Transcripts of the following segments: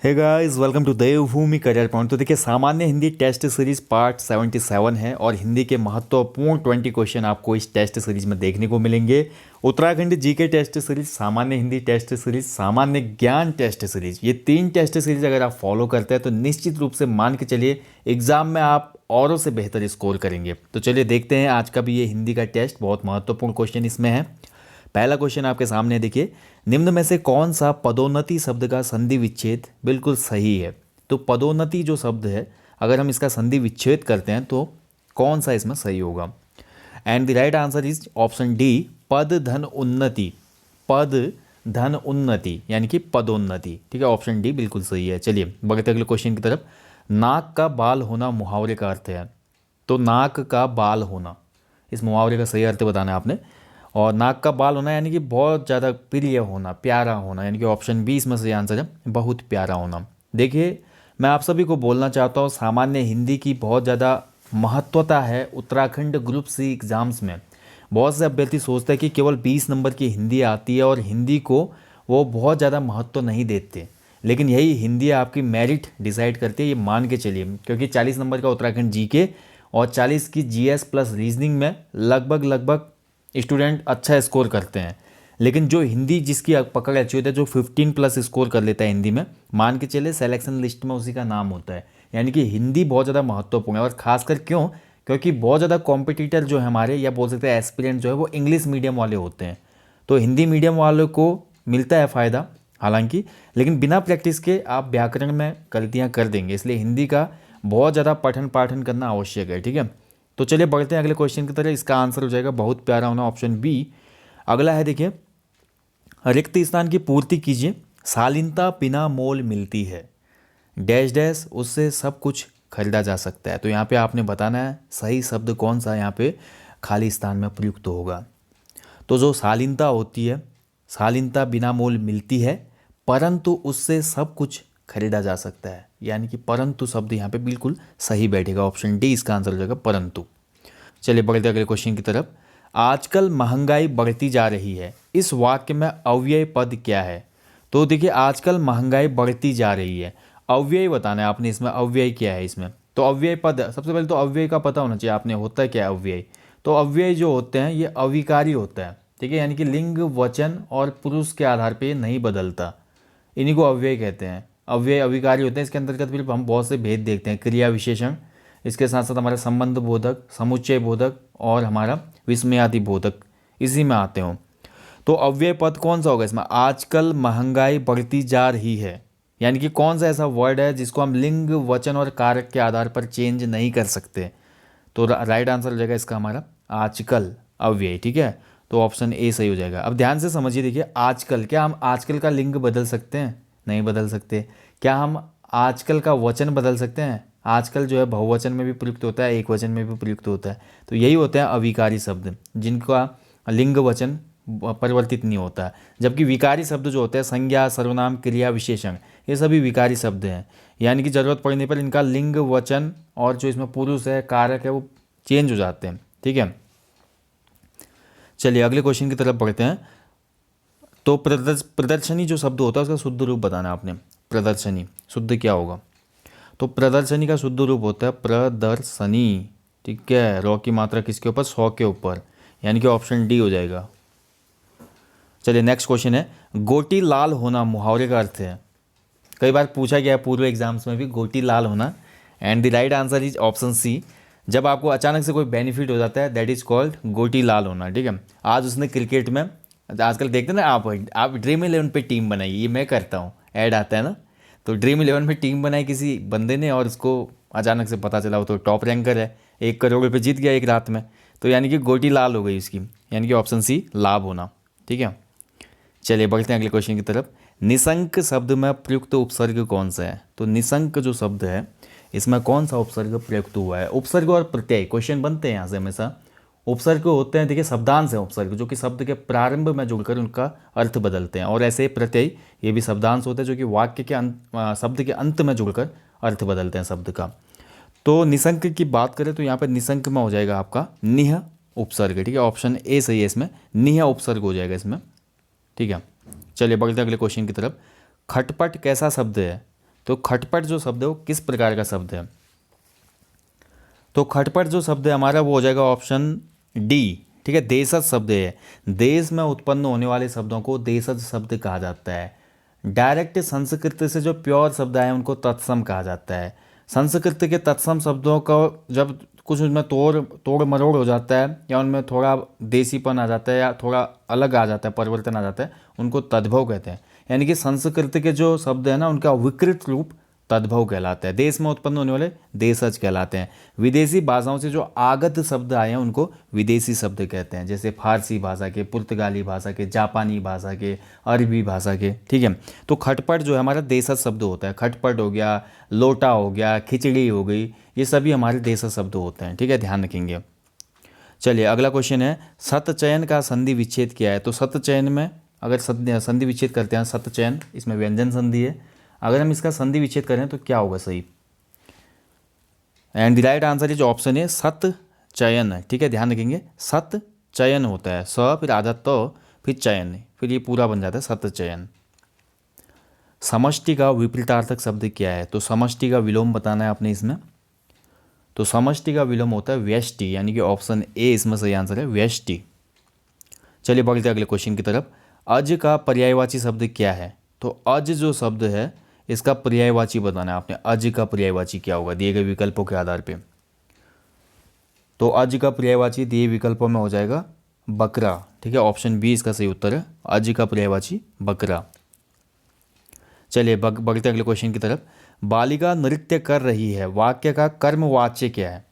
Hey guys, welcome to Devbhoomi career point. तो देखिए, सामान्य हिंदी टेस्ट सीरीज पार्ट 77 है और हिंदी के महत्वपूर्ण 20 क्वेश्चन आपको इस टेस्ट सीरीज में देखने को मिलेंगे। उत्तराखंड जीके टेस्ट सीरीज, सामान्य हिंदी टेस्ट सीरीज, सामान्य ज्ञान टेस्ट सीरीज, ये 3 टेस्ट सीरीज अगर आप फॉलो करते हैं तो निश्चित रूप से मान के चलिए एग्जाम में आप औरों से बेहतर स्कोर करेंगे। तो चलिए देखते हैं आज का भी ये हिंदी का टेस्ट, बहुत महत्वपूर्ण क्वेश्चन इसमें है। पहला क्वेश्चन आपके सामने है, देखिए, निम्न में से कौन सा पदोन्नति शब्द का संधि विच्छेद बिल्कुल सही है। तो पदोन्नति जो शब्द है, अगर हम इसका संधि विच्छेद करते हैं तो कौन सा इसमें सही होगा। And the right answer is option D, पद धन उन्नति। पद धन उन्नति यानी कि पदोन्नति। ठीक है, ऑप्शन डी बिल्कुल सही है। चलिए बढ़ते अगले क्वेश्चन की तरफ। नाक का बाल होना मुहावरे का अर्थ है। तो नाक का बाल होना, इस मुहावरे का सही अर्थ बताना है आपने। और नाक का बाल होना यानी कि बहुत ज़्यादा प्रिय होना, प्यारा होना, यानी कि ऑप्शन बी इसमें सही आंसर है, बहुत प्यारा होना। देखिए, मैं आप सभी को बोलना चाहता हूँ, सामान्य हिंदी की बहुत ज़्यादा महत्वता है उत्तराखंड ग्रुप सी एग्ज़ाम्स में। बहुत से अभ्यर्थी सोचते हैं कि केवल 20 नंबर की हिंदी आती है और हिंदी को वो बहुत ज़्यादा महत्व नहीं देते, लेकिन यही हिंदी आपकी मेरिट डिसाइड करती है, ये मान के चलिए। क्योंकि 40 नंबर का उत्तराखंड जीके और 40 की जीएस प्लस रीजनिंग में लगभग स्टूडेंट अच्छा स्कोर करते हैं। लेकिन जो हिंदी जिसकी पकड़ अच्छी होती है, जो 15 प्लस स्कोर कर लेता है हिंदी में, मान के चले सिलेक्शन लिस्ट में उसी का नाम होता है। यानी कि हिंदी बहुत ज़्यादा महत्वपूर्ण है। और खासकर क्यों? क्योंकि बहुत ज़्यादा कॉम्पिटिटर जो है हमारे, या बोल सकते हैं एस्पिरेंट जो है, वो इंग्लिश मीडियम वाले होते हैं। तो हिंदी मीडियम वालों को मिलता है फ़ायदा हालांकि, लेकिन बिना प्रैक्टिस के आप व्याकरण में गलतियाँ कर देंगे। इसलिए हिंदी का बहुत ज़्यादा पठन पाठन करना आवश्यक है। ठीक है, तो चलिए बढ़ते हैं अगले क्वेश्चन की तरह। इसका आंसर हो जाएगा बहुत प्यारा होना, ऑप्शन बी। अगला है, देखिए, रिक्त स्थान की पूर्ति कीजिए। शालीनता बिना मोल मिलती है, डैश डैश उससे सब कुछ खरीदा जा सकता है। तो यहाँ पे आपने बताना है सही शब्द कौन सा यहाँ पे खाली स्थान में प्रयुक्त होगा। तो जो शालीनता होती है, शालीनता बिना मोल मिलती है परंतु उससे सब कुछ खरीदा जा सकता है, यानी कि परंतु शब्द यहाँ पे बिल्कुल सही बैठेगा। ऑप्शन डी इसका आंसर हो जाएगा, परंतु। चलिए बढ़ते अगले क्वेश्चन की तरफ। आजकल महंगाई बढ़ती जा रही है, इस वाक्य में अव्यय पद क्या है। तो देखिए, आजकल महंगाई बढ़ती जा रही है, अव्यय बताना है आपने इसमें, अव्यय क्या है इसमें। तो अव्यय पद, सबसे पहले तो अव्यय का पता होना चाहिए आपने, होता है क्या है अव्यय। तो अव्यय जो होते हैं ये अविकारी होता है। ठीक है, यानी कि लिंग वचन और पुरुष के आधार पर नहीं बदलता, इन्हीं को अव्यय कहते हैं। अव्यय अविकारी होते हैं। इसके अंतर्गत फिर हम बहुत से भेद देखते हैं, क्रिया विशेषण, इसके साथ साथ हमारा संबंध बोधक, समुच्चय बोधक और हमारा विस्मयादि बोधक इसी में आते हो। तो अव्यय पद कौन सा होगा इसमें? आजकल महंगाई बढ़ती जा रही है, यानी कि कौन सा ऐसा वर्ड है जिसको हम लिंग वचन और कारक के आधार पर चेंज नहीं कर सकते। तो राइट आंसर हो जाएगा इसका हमारा आजकल, अव्यय। ठीक है, तो ऑप्शन ए सही हो जाएगा। अब ध्यान से समझिए, देखिए, आजकल, क्या हम आजकल का लिंग बदल सकते हैं? नहीं बदल सकते। क्या हम आजकल का वचन बदल सकते हैं? आजकल जो है बहुवचन में भी प्रयुक्त होता है, एक वचन में भी प्रयुक्त होता है। तो यही होते हैं अविकारी शब्द, जिनका लिंग वचन परिवर्तित नहीं होता है। जबकि विकारी शब्द जो होते हैं, संज्ञा, सर्वनाम, क्रिया, विशेषण, ये सभी विकारी शब्द हैं। यानी कि ज़रूरत पड़ने पर इनका लिंग वचन और जो इसमें पुरुष है, कारक है, वो चेंज हो जाते हैं। ठीक है, चलिए अगले क्वेश्चन की तरफ बढ़ते हैं। तो प्रदर्शनी जो शब्द होता है उसका शुद्ध रूप बताना आपने। प्रदर्शनी शुद्ध क्या होगा? तो प्रदर्शनी का शुद्ध रूप होता है प्रदर्शनी। ठीक है, रॉ की मात्रा किसके ऊपर? 100 के ऊपर, यानी कि ऑप्शन डी हो जाएगा। चलिए नेक्स्ट क्वेश्चन है, गोटी लाल होना मुहावरे का अर्थ है। कई बार पूछा गया है पूर्व एग्जाम्स में भी, गोटी लाल होना। And the right answer is option C. जब आपको अचानक से कोई बेनिफिट हो जाता है, दैट इज कॉल्ड गोटी लाल होना। ठीक है, आज उसने क्रिकेट में, आजकल देखते हैं ना आप ड्रीम 11 पे टीम बनाई, ये मैं करता हूँ, ऐड आता है ना। तो ड्रीम 11 में टीम बनाई किसी बंदे ने और उसको अचानक से पता चला वो तो टॉप रैंकर है, 1 करोड़ रुपये जीत गया एक रात में। तो यानी कि गोटी लाल हो गई उसकी, यानी कि ऑप्शन सी लाभ होना। ठीक है, चलिए बढ़ते हैं अगले क्वेश्चन की तरफ। निशंक शब्द में प्रयुक्त उपसर्ग कौन सा है? तो निशंक जो शब्द है इसमें कौन सा उपसर्ग प्रयुक्त हुआ है? उपसर्ग और प्रत्यय क्वेश्चन बनते हैं यहाँ से हमेशा। उपसर्ग होते हैं, देखिए, शब्दांश है उपसर्ग, जो कि शब्द के प्रारंभ में जुड़कर उनका अर्थ बदलते हैं। और ऐसे प्रत्यय, ये भी शब्दांश होते हैं जो कि वाक्य के शब्द के अंत में जुड़कर अर्थ बदलते हैं शब्द का। तो निशंक की बात करें तो यहाँ पर निशंक में हो जाएगा आपका निह उपसर्ग। ठीक है, ऑप्शन ए सही है इसमें, निह उपसर्ग हो जाएगा इसमें। ठीक है, चलिए बढ़ते हैं अगले क्वेश्चन की तरफ। खटपट कैसा शब्द है? तो खटपट जो शब्द है वो किस प्रकार का शब्द है? तो खटपट जो शब्द है हमारा वो हो जाएगा ऑप्शन डी, ठीक है, देशज शब्द है। देश में उत्पन्न होने वाले शब्दों को देशज शब्द कहा जाता है। डायरेक्ट संस्कृत से जो प्योर शब्द आए उनको तत्सम कहा जाता है। संस्कृत के तत्सम शब्दों का जब कुछ उनमें तोड़ मरोड़ हो जाता है या उनमें थोड़ा देसीपन आ जाता है या थोड़ा अलग आ जाता है, परिवर्तन आ जाता है, उनको तद्भव कहते हैं। यानी कि संस्कृत के जो शब्द है ना उनका विकृत रूप तद्भव कहलाता है। देश में उत्पन्न होने वाले देशज कहलाते हैं। विदेशी भाषाओं से जो आगत शब्द आए हैं उनको विदेशी शब्द कहते हैं, जैसे फारसी भाषा के, पुर्तगाली भाषा के, जापानी भाषा के, अरबी भाषा के, ठीक है। तो खटपट जो है हमारा देशज शब्द होता है। खटपट हो गया, लोटा हो गया, खिचड़ी हो गई, ये सभी हमारे देशज शब्द होते हैं, ठीक है, ध्यान रखेंगे। चलिए अगला क्वेश्चन है, सतचयन का संधि विच्छेद क्या है? तो सतचयन में अगर संधि विच्छेद करते हैं, सतचयन इसमें व्यंजन संधि है, अगर हम इसका संधि विच्छेद करें तो क्या होगा सही? And the right answer is option A सतचयन, ठीक है, ध्यान रखेंगे। सतचयन होता है, स फिर आधा तो फिर चयन, फिर ये पूरा बन जाता है सतचयन। समष्टि का विपरीतार्थक शब्द क्या है? तो समष्टि का विलोम बताना है आपने इसमें। तो समष्टि का विलोम होता है व्यष्टि, यानी कि ऑप्शन ए इसमें सही आंसर है, व्यष्टि। चलिए बढ़ते अगले क्वेश्चन की तरफ। अज का पर्यायवाची शब्द क्या है? तो अज जो शब्द है इसका पर्यायवाची बताना है आपने। अज का पर्यायवाची क्या होगा दिए गए विकल्पों के आधार पे? तो अज का पर्यायवाची दिए विकल्पों में हो जाएगा बकरा, ठीक है, ऑप्शन बी इसका सही उत्तर है, अज का पर्यायवाची बकरा। चलिए बढ़ते अगले क्वेश्चन की तरफ। बालिका नृत्य कर रही है, वाक्य का कर्मवाच्य क्या है?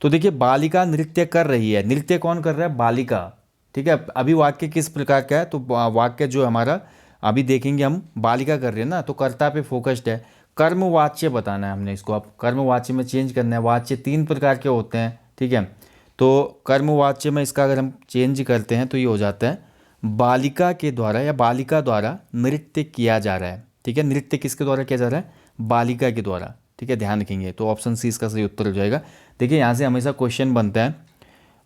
तो देखिए बालिका नृत्य कर रही है, नृत्य कौन कर रहा है? बालिका, ठीक है। अभी वाक्य किस प्रकार का है? तो वाक्य जो हमारा अभी देखेंगे हम, बालिका कर रहे हैं ना, तो कर्ता पे फोकस्ड है। कर्मवाच्य बताना है हमने इसको, अब कर्मवाच्य में चेंज करना है। वाच्य 3 प्रकार के होते हैं, ठीक है। तो कर्मवाच्य में इसका अगर हम चेंज करते हैं तो ये हो जाता है बालिका के द्वारा या बालिका द्वारा नृत्य किया जा रहा है, ठीक है। नृत्य किसके द्वारा किया जा रहा है? बालिका के द्वारा, ठीक है, ध्यान रखेंगे। तो ऑप्शन सी इसका सही उत्तर हो जाएगा। देखिए यहाँ से हमेशा क्वेश्चन बनता है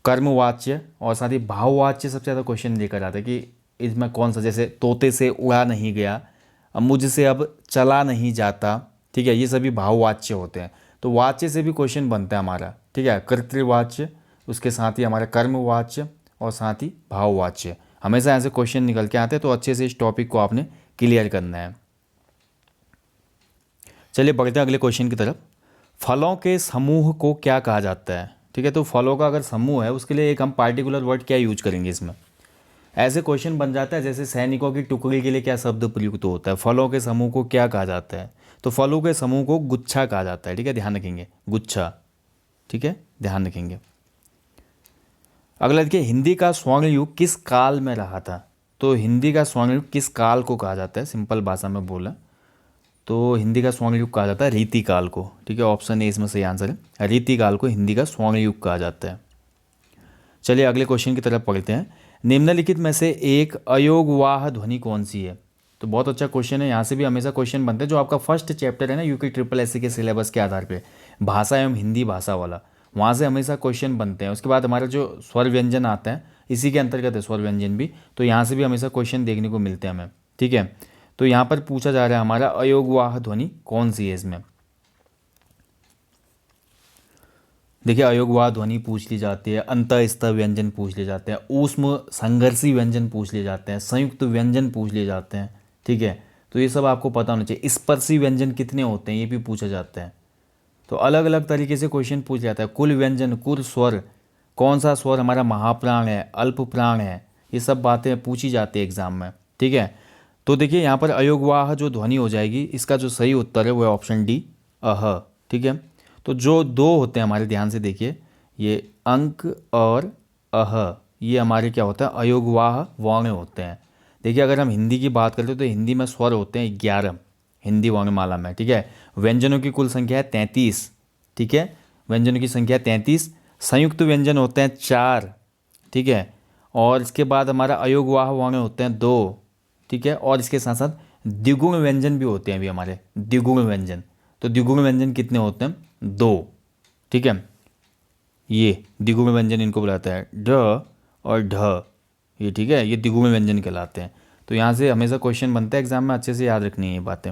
कर्मवाच्य और साथ ही भाववाच्य, सबसे ज़्यादा क्वेश्चन लेकर आता है कि इसमें कौन सा, जैसे तोते से उड़ा नहीं गया, अब मुझसे अब चला नहीं जाता, ठीक है, ये सभी भाववाच्य होते हैं। तो वाच्य से भी क्वेश्चन बनता है हमारा, ठीक है, कर्तृवाच्य, उसके साथ ही हमारा कर्मवाच्य और साथ ही भाववाच्य, हमेशा यहाँ से क्वेश्चन निकल के आते हैं। तो अच्छे से इस टॉपिक को आपने क्लियर करना है। चलिए बढ़ते हैं अगले क्वेश्चन की तरफ। फलों के समूह को क्या कहा जाता है? ठीक है, तो फलों का अगर समूह है उसके लिए एक हम पार्टिकुलर वर्ड क्या यूज करेंगे इसमें? ऐसे क्वेश्चन बन जाता है जैसे सैनिकों की टुकड़ी के लिए क्या शब्द प्रयुक्त होता है? फलों के समूह को क्या कहा जाता है? तो फलों के समूह को गुच्छा कहा जाता है, ठीक है, ध्यान रखेंगे, गुच्छा, ठीक है, ध्यान रखेंगे। अगला देखिए, हिंदी का स्वर्ण युग किस काल में रहा था? तो हिंदी का स्वर्ण युग किस काल को कहा जाता है? सिंपल भाषा में बोला तो हिंदी का स्वर्ण युग कहा जाता है रीति काल को, ठीक है, ऑप्शन ए इसमें सही आंसर है, रीति काल को हिंदी का स्वर्ण युग कहा जाता है। चलिए अगले क्वेश्चन की तरफ पढ़ते हैं। निम्नलिखित में से एक अयोगवाह ध्वनि कौन सी है? तो बहुत अच्छा क्वेश्चन है, यहाँ से भी हमेशा क्वेश्चन बनते हैं। जो आपका फर्स्ट चैप्टर है ना यूके ट्रिपल एससी के सिलेबस के आधार पे, भाषा एवं हिंदी भाषा वाला, वहाँ से हमेशा क्वेश्चन बनते हैं। उसके बाद हमारा जो स्वर व्यंजन आता है इसी के अंतर्गत है स्वर व्यंजन भी, तो यहाँ से भी हमेशा क्वेश्चन देखने को मिलते हैं हमें, ठीक है। तो यहाँ पर पूछा जा रहा है हमारा अयोगवाह ध्वनि कौन सी है इसमें? देखिए अयोगवाह ध्वनि पूछ ली जाती है, अंतःस्थ व्यंजन पूछ लिए जाते हैं, ऊष्म संघर्षी व्यंजन पूछ लिए जाते हैं, संयुक्त व्यंजन पूछ लिए जाते हैं, ठीक है। तो ये सब आपको पता होना चाहिए। स्पर्शी व्यंजन कितने होते हैं ये भी पूछा जाता है। तो अलग अलग तरीके से क्वेश्चन पूछ जाता है। कुल व्यंजन, कुल स्वर, कौन सा स्वर हमारा महाप्राण है, अल्प प्राण है, ये सब बातें पूछी जाती है एग्जाम में, ठीक है। तो देखिए यहाँ पर अयोगवाह जो ध्वनि हो जाएगी, इसका जो सही उत्तर है वो है ऑप्शन डी, अह, ठीक है। तो जो दो होते हैं हमारे, ध्यान से देखिए, ये अंक और अह, ये हमारे क्या होता है? अयोगवाह वर्ण होते हैं। देखिए अगर हम हिंदी की बात करते हैं तो हिंदी में स्वर होते हैं 11 हिंदी वर्णमाला में, ठीक है। व्यंजनों की कुल संख्या है 33, ठीक है, व्यंजनों की संख्या 33। संयुक्त व्यंजन होते हैं 4, ठीक है, और इसके बाद हमारा अयोगवाह वर्ण होते हैं 2, ठीक है, और इसके साथ साथ द्विगुण व्यंजन भी होते हैं अभी हमारे, द्विगुण व्यंजन। तो द्विगुण व्यंजन कितने होते हैं? 2, ठीक है, ये द्विगुण व्यंजन इनको बुलाता है, ढ और ढ, ये ठीक है, ये द्विगुण व्यंजन कहलाते हैं। तो यहाँ से हमेशा क्वेश्चन बनता है एग्जाम में, अच्छे से याद रखनी है ये बातें।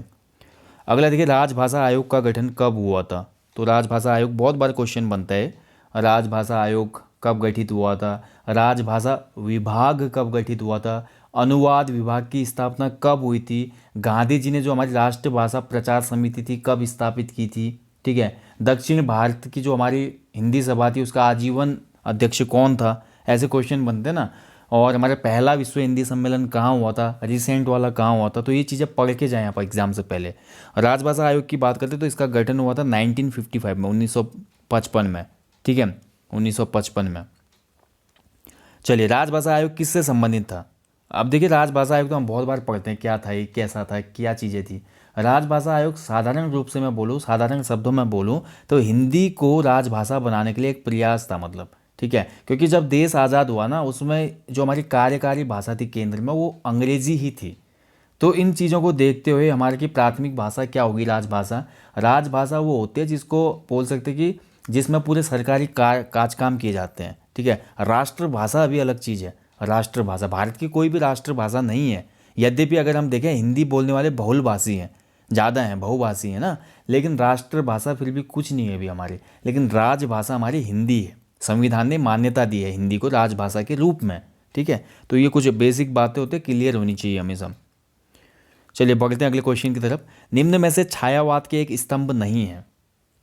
अगला देखिए, राजभाषा आयोग का गठन कब हुआ था। तो राजभाषा आयोग बहुत बार क्वेश्चन बनता है, राजभाषा आयोग कब गठित हुआ था, राजभाषा विभाग कब गठित हुआ था, अनुवाद विभाग की स्थापना कब हुई थी, गांधी जी ने जो हमारी राष्ट्रभाषा प्रचार समिति थी कब स्थापित की थी, ठीक है, दक्षिण भारत की जो हमारी हिंदी सभा थी उसका आजीवन अध्यक्ष कौन था, ऐसे क्वेश्चन बनते हैं ना। और हमारा पहला विश्व हिंदी सम्मेलन कहाँ हुआ था, रिसेंट वाला कहाँ हुआ था, तो ये चीज़ें पढ़ के जाए यहाँ पर एग्जाम से पहले। राजभाषा आयोग की बात करते तो इसका गठन हुआ था 1955 में, 1955 में, ठीक है, 1955 में। चलिए, राजभाषा आयोग किससे संबंधित था। अब देखिए, राजभाषा आयोग तो हम बहुत बार पढ़ते हैं, क्या था ये, कैसा था, क्या चीज़ें थी। राजभाषा आयोग साधारण रूप से मैं बोलूँ, साधारण शब्दों में बोलूँ तो हिंदी को राजभाषा बनाने के लिए एक प्रयास था, मतलब, ठीक है, क्योंकि जब देश आज़ाद हुआ ना उसमें जो हमारी कार्यकारी भाषा थी केंद्र में वो अंग्रेजी ही थी। तो इन चीज़ों को देखते हुए हमारी की प्राथमिक भाषा क्या होगी, राजभाषा। राजभाषा वो होती है जिसको बोल सकते हैं कि जिसमें पूरे सरकारी काज काम किए जाते हैं, ठीक है। राष्ट्रभाषा अभी अलग चीज़ है। राष्ट्रभाषा भारत की कोई भी राष्ट्रभाषा नहीं है, यद्यपि अगर हम देखें हिंदी बोलने वाले बहुलभाषी हैं, ज़्यादा हैं, बहुभाषी हैं ना, लेकिन राष्ट्रभाषा फिर भी कुछ नहीं है अभी हमारी। लेकिन राजभाषा हमारी हिंदी है, संविधान ने मान्यता दी है हिंदी को राजभाषा के रूप में, ठीक है। तो ये कुछ बेसिक बातें होती है, क्लियर होनी चाहिए हमेशा। चलिए बढ़ते हैं अगले क्वेश्चन की तरफ। निम्न में से छायावाद के एक स्तंभ नहीं है।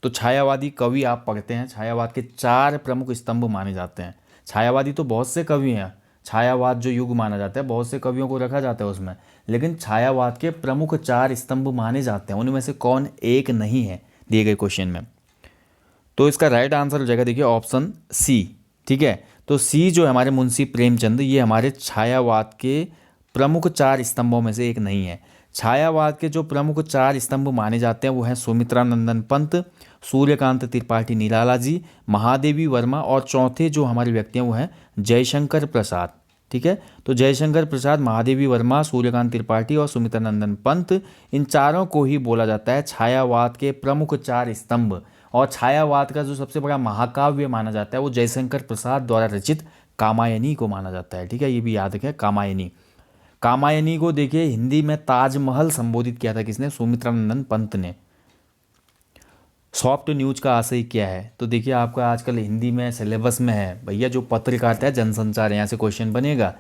तो छायावादी कवि आप पढ़ते हैं, छायावाद के 4 प्रमुख स्तंभ माने जाते हैं। छायावादी तो बहुत से कवि हैं, छायावाद जो युग माना जाता है बहुत से कवियों को रखा जाता है उसमें, लेकिन छायावाद के प्रमुख 4 स्तंभ माने जाते हैं, उनमें से कौन एक नहीं है दिए गए क्वेश्चन में। तो इसका राइट आंसर हो जाएगा देखिए ऑप्शन सी, ठीक है। तो सी जो है हमारे मुंशी प्रेमचंद, ये हमारे छायावाद के प्रमुख 4 स्तंभों में से एक नहीं है। छायावाद के जो प्रमुख 4 स्तंभ माने जाते हैं वो हैं सुमित्रानंदन पंत, सूर्यकांत त्रिपाठी निराला जी, महादेवी वर्मा, और चौथे जो हमारे व्यक्ति हैं वो हैं जयशंकर प्रसाद, ठीक है। तो जयशंकर प्रसाद, महादेवी वर्मा, सूर्यकांत त्रिपाठी और सुमित्रानंदन पंत, इन चारों को ही बोला जाता है छायावाद के प्रमुख 4 स्तंभ। और छायावाद का जो सबसे बड़ा महाकाव्य माना जाता है वो जयशंकर प्रसाद द्वारा रचित कामायनी को माना जाता है, ठीक है, ये भी याद रखें कामायनी। कामायनी को देखिए हिंदी में ताजमहल संबोधित किया था किसने, सुमित्रानंदन पंत ने। सॉफ्ट न्यूज का आशय क्या है, तो देखिए आपका आजकल हिंदी में सिलेबस में है भैया, जो पत्रकारिता है जनसंचार, यहाँ से क्वेश्चन बनेगा।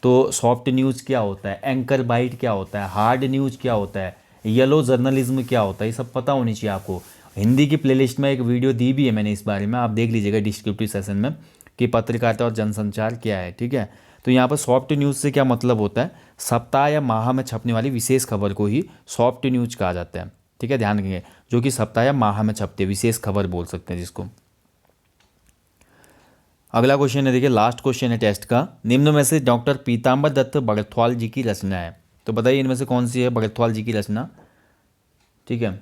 तो सॉफ्ट न्यूज़ क्या होता है, एंकर बाइट क्या होता है, हार्ड न्यूज़ क्या होता है, येलो जर्नलिज्म क्या होता है, ये सब पता होनी चाहिए आपको। हिंदी की प्लेलिस्ट में एक वीडियो दी भी है मैंने इस बारे में, आप देख लीजिएगा डिस्क्रिप्टिव सेशन में कि पत्रकारिता और जनसंचार क्या है, ठीक है। तो यहाँ पर सॉफ्ट न्यूज़ से क्या मतलब होता है, सप्ताह या माह में छपने वाली विशेष खबर को ही सॉफ्ट न्यूज़ कहा जाता है, ठीक है, ध्यान रखेंगे, जो कि सप्ताह या माह में छपते विशेष खबर बोल सकते हैं जिसको। अगला क्वेश्चन है देखिए, लास्ट क्वेश्चन है टेस्ट का। निम्न में से डॉक्टर पीताम्बर दत्त बड़थवाल जी की रचना है, तो बताइए इनमें से कौन सी है बड़थवाल जी की रचना, ठीक है।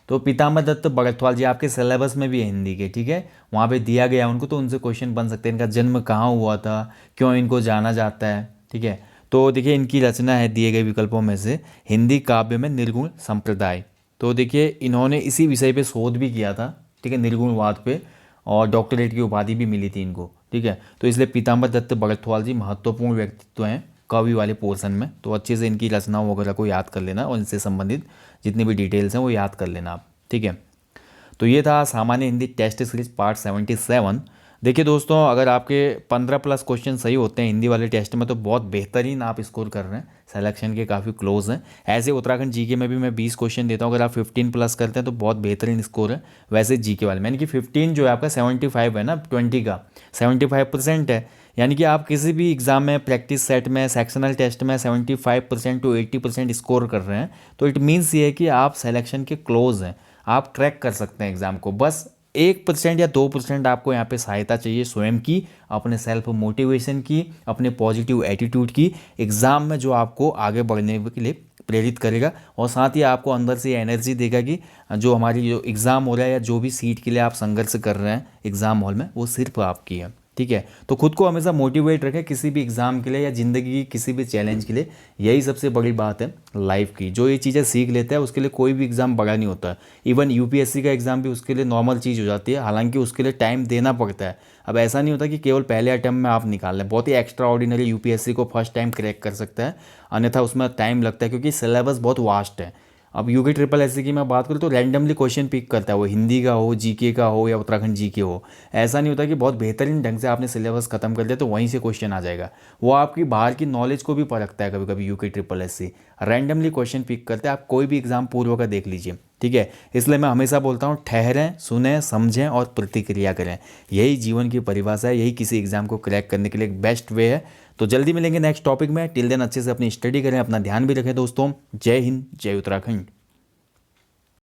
तो पीताम्बर दत्त बड़थवाल जी आपके सिलेबस में भी है हिंदी के, ठीक है, वहाँ पे दिया गया है उनको, तो उनसे क्वेश्चन बन सकते हैं। इनका जन्म कहाँ हुआ था, क्यों इनको जाना जाता है, ठीक है। तो देखिए इनकी रचना है दिए गए विकल्पों में से हिंदी काव्य में निर्गुण संप्रदाय। तो देखिए इन्होंने इसी विषय पे शोध भी किया था, ठीक है, निर्गुणवाद पे, और डॉक्टरेट की उपाधि भी मिली थी इनको, ठीक है। तो इसलिए पीताम्बर दत्त बड़थवाल जी महत्वपूर्ण व्यक्तित्व हैं कवि वाले पोर्शन में। तो अच्छे से इनकी रचनाओं वगैरह को याद कर लेना और इनसे संबंधित जितनी भी डिटेल्स हैं वो याद कर लेना आप, ठीक है। तो ये था सामान्य हिंदी टेस्ट सीरीज पार्ट 77। देखिए दोस्तों, अगर आपके 15+ क्वेश्चन सही होते हैं हिंदी वाले टेस्ट में तो बहुत बेहतरीन आप स्कोर कर रहे हैं, सिलेक्शन के काफ़ी क्लोज हैं। ऐसे उत्तराखंड जीके में भी मैं 20 क्वेश्चन देता हूँ, अगर आप 15+ करते हैं तो बहुत बेहतरीन स्कोर है। वैसे जीके वाले यानी कि 15 जो है आपका 75 है ना, 20 का 75% है, यानी कि आप किसी भी एग्जाम में, प्रैक्टिस सेट में, सेक्शनल टेस्ट में 75% to 80% स्कोर कर रहे हैं, तो इट मीन्स ये है कि आप सिलेक्शन के क्लोज हैं, आप क्रैक कर सकते हैं एग्ज़ाम को। बस 1% या 2% आपको यहाँ पे सहायता चाहिए स्वयं की, अपने सेल्फ मोटिवेशन की, अपने पॉजिटिव एटीट्यूड की, एग्ज़ाम में जो आपको आगे बढ़ने के लिए प्रेरित करेगा, और साथ ही आपको अंदर से एनर्जी देगा कि जो हमारी जो एग्ज़ाम हो रहा है या जो भी सीट के लिए आप संघर्ष कर रहे हैं एग्ज़ाम हॉल में, वो सिर्फ आपकी है, ठीक है। तो खुद को हमेशा मोटिवेट रखें किसी भी एग्ज़ाम के लिए या ज़िंदगी की किसी भी चैलेंज के लिए, यही सबसे बड़ी बात है लाइफ की। जो ये चीज़ें सीख लेता है उसके लिए कोई भी एग्ज़ाम बड़ा नहीं होता। इवन यूपीएससी का एग्ज़ाम भी उसके लिए नॉर्मल चीज़ हो जाती है, हालांकि उसके लिए टाइम देना पड़ता है। अब ऐसा नहीं होता कि केवल पहले अटेम्प्ट में आप निकाल लें, बहुत ही एक्स्ट्रा ऑर्डिनरी यूपीएससी को फर्स्ट टाइम क्रैक कर सकता है, अन्यथा उसमें टाइम लगता है क्योंकि सिलेबस बहुत वास्ट है। अब यूके ट्रिपल एससी की मैं बात करूँ तो रैंडमली क्वेश्चन पिक करता है, वो हिंदी का हो, जीके का हो या उत्तराखंड जीके हो। ऐसा नहीं होता कि बहुत बेहतरीन ढंग से आपने सिलेबस खत्म कर दिया तो वहीं से क्वेश्चन आ जाएगा। वो आपकी बाहर की नॉलेज को भी परखता है कभी कभी UK triple SC. Randomly question pick करते हैं, आप कोई भी एग्जाम पूर्व का देख लीजिए, ठीक है। इसलिए मैं हमेशा बोलता हूँ ठहरें, सुने, समझें और प्रतिक्रिया करें। यही जीवन की परिभाषा है, यही किसी एग्जाम को क्रैक करने के लिए एक बेस्ट वे है। तो जल्दी मिलेंगे नेक्स्ट टॉपिक में। टिल देन अच्छे से अपनी स्टडी करें, अपना ध्यान भी रखें दोस्तों। जय हिंद, जय उत्तराखंड।